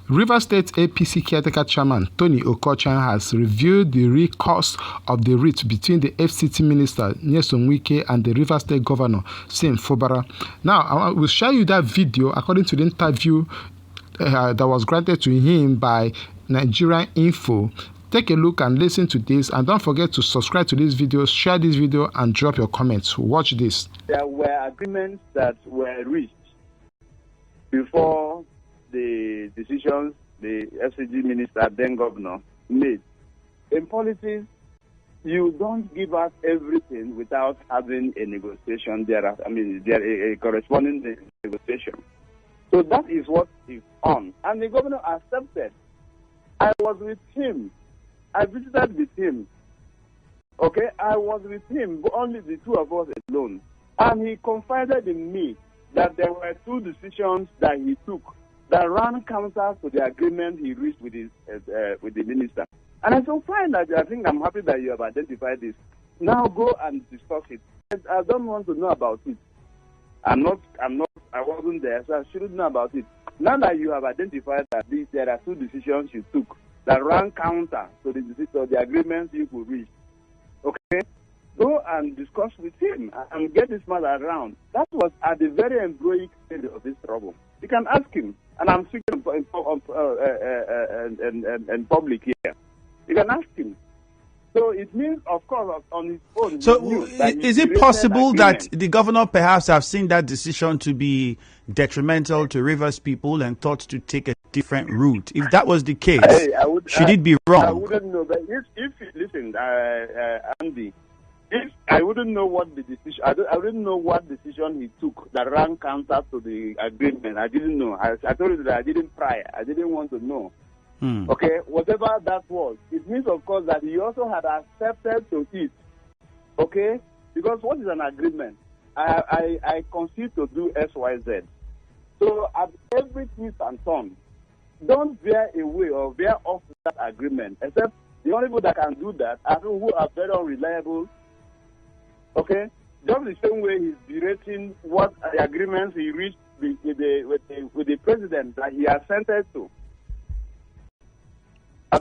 Rivers State APC caretaker chairman Tony Okochan has reviewed the real cause of the rift between the FCT minister Nyesom Wike and the Rivers State governor Fubara. Now, I will share you that video according to the interview that was granted to him by Nigerian Info. Take a look and listen to this, and don't forget to subscribe to this video, share this video, and drop your comments. Watch this. There were agreements that were reached before the decisions the FCG minister, then governor, made. In politics, you don't give us everything without having a negotiation. There a corresponding negotiation. So that is what is on. And the governor accepted. I was with him. I visited with him. Okay, I was with him, but only the two of us alone. And he confided in me that there were two decisions that he took that ran counter to the agreement he reached with the minister. And I said, fine, I think I'm happy that you have identified this. Now go and discuss it. I don't want to know about it. I wasn't there, so I shouldn't know about it. Now that you have identified that there are two decisions you took that ran counter to the agreement you could reach, okay, go and discuss with him and get this matter around. That was at the very embryonic stage of this trouble. You can ask him, and I'm speaking in public here. You can ask him. So it means, of course, on his own. So is it possible that the governor perhaps have seen that decision to be detrimental to Rivers people and thought to take a different route? If that was the case, should it be wrong? I wouldn't know. But if listen, Andy, if I wouldn't know what the decision, I wouldn't know what decision he took that ran counter to the agreement. I didn't know. I told you that I didn't pry. I didn't want to know. Okay, whatever that was, it means, of course, that he also had accepted to it. Okay, because what is an agreement? I concede to do X, Y, Z. So at every twist and turn, don't veer away or veer off that agreement. Except the only people that can do that are people who are very unreliable. Okay, just the same way he's berating what the agreements he reached with the president that he assented to.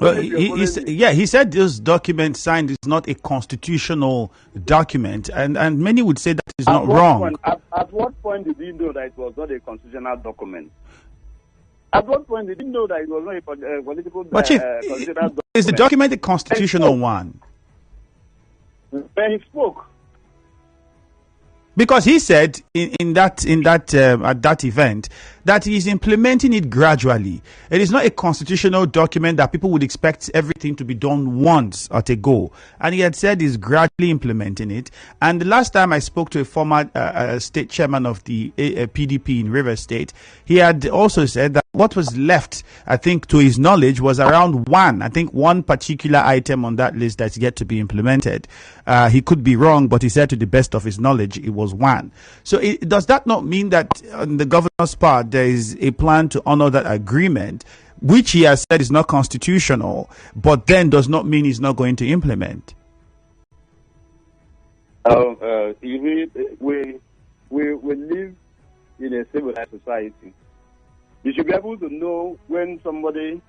Well, he said this document signed is not a constitutional document, and many would say that is not wrong. At what point did he know that it was not a constitutional document? At what point did he know that it was not a political constitutional document? Is the document a constitutional one? When he spoke. Because he said at that event that he is implementing it gradually. It is not a constitutional document that people would expect everything to be done once at a go. And he had said he's gradually implementing it. And the last time I spoke to a former state chairman of the PDP in Rivers State, he had also said that what was left, I think, to his knowledge, was around one particular item on that list that's yet to be implemented. He could be wrong, but he said to the best of his knowledge, it was one. So does that not mean that on the governor's part, there is a plan to honor that agreement, which he has said is not constitutional, but then does not mean he's not going to implement? We live in a civilized society. You should be able to know when somebody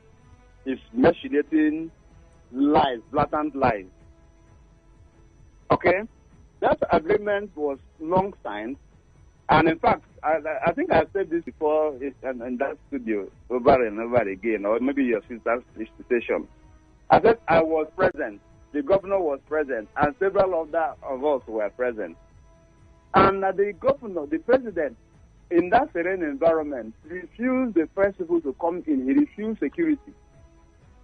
is machinating lies, blatant lies. Okay? That agreement was long signed, and in fact, I think I said this before in that studio over and over again, or maybe your sister's station. I said I was present, the governor was present, and several of us were present. And the governor, the president, in that serene environment, refused the first people to come in. He refused security.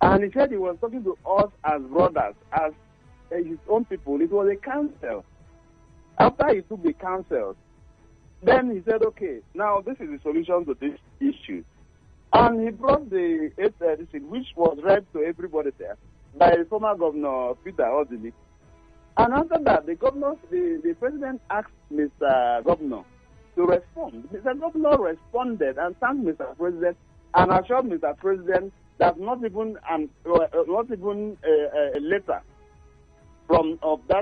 And he said he was talking to us as brothers, as his own people. It was a council. After he took the council, then he said, okay, now this is the solution to this issue. And he brought the 836, which was read to everybody there by former Governor Peter Odili. And after that, the president asked Mr. Governor to respond. Mr. Governor responded and thanked Mr. President and assured Mr. President that not even a letter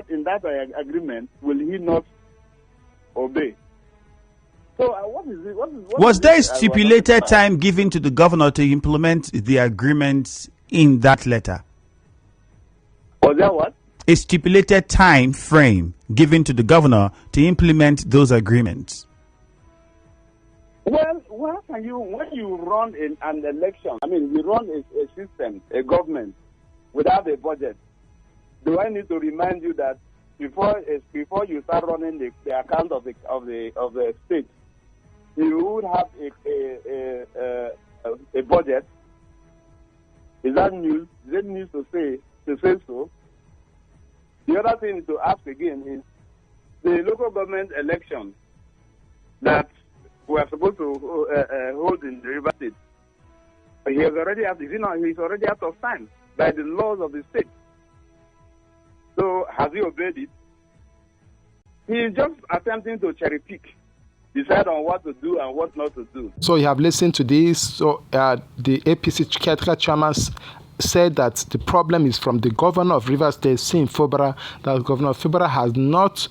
in that agreement will he not obey. So what is it? What Was is there a it stipulated time given to the governor to implement the agreements in that letter? Was there what? A stipulated time frame given to the governor to implement those agreements? Well, what can you, when you run an election, I mean, you run a system, a government, without a budget, do I need to remind you that before you start running the account of the state, you would have a budget? Is that news? Is it news to say so? The other thing to ask again is the local government election that we are supposed to hold in the River State. He's already out of time by the laws of the state. So has he obeyed it? He is just attempting to cherry pick, decide on what to do and what not to do. So you have listened to this. So the APC caretaker chairman said that the problem is from the governor of Rivers State, Sim Fubara, that Governor Fubara has not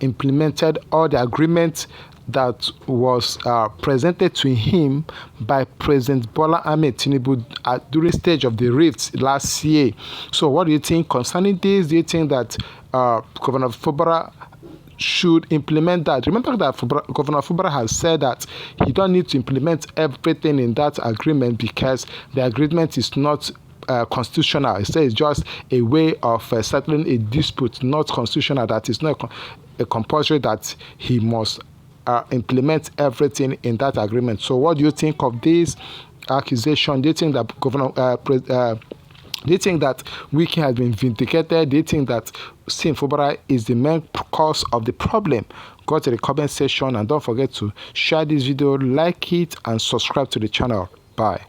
implemented all the agreements that was presented to him by President Bola Ahmed Tinubu during stage of the rifts last year. So what do you think concerning this? Do you think that Governor Fubara should implement that? Remember that Governor Fubara has said that he don't need to implement everything in that agreement because the agreement is not constitutional. It says it's just a way of settling a dispute, not constitutional. That is not a compulsory that he must implement everything in that agreement. So what do you think of this accusation? Do you think that do you think that Wike has been vindicated? Do you think that Sim Fubara is the main cause of the problem? Go to the comment section and don't forget to share this video, like it, and subscribe to the channel. Bye.